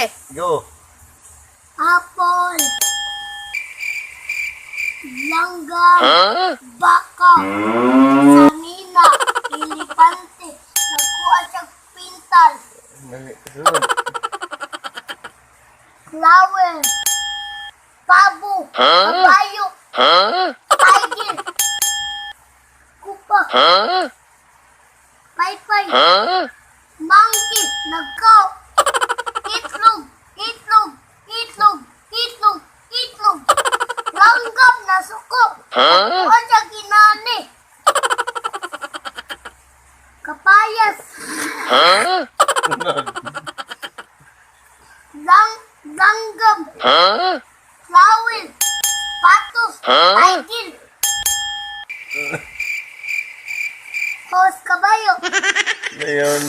Sige. Go. Apple. Langgam. Baka. Sanina. Elepante. Nagkuha siyang pintal. Sunod. Flower. Pabo. Kabayo. Tiger. Kupa. Paypay. Monkey. Nagkaw. Itlog. Itlog. Itlog. Itlog. Itlog. Langgam na suko. Nagkuha siya ginani. Kapayas. Sunod. Langgam. Flower. Patos. Tiger. Horse kabayo. Ngayon.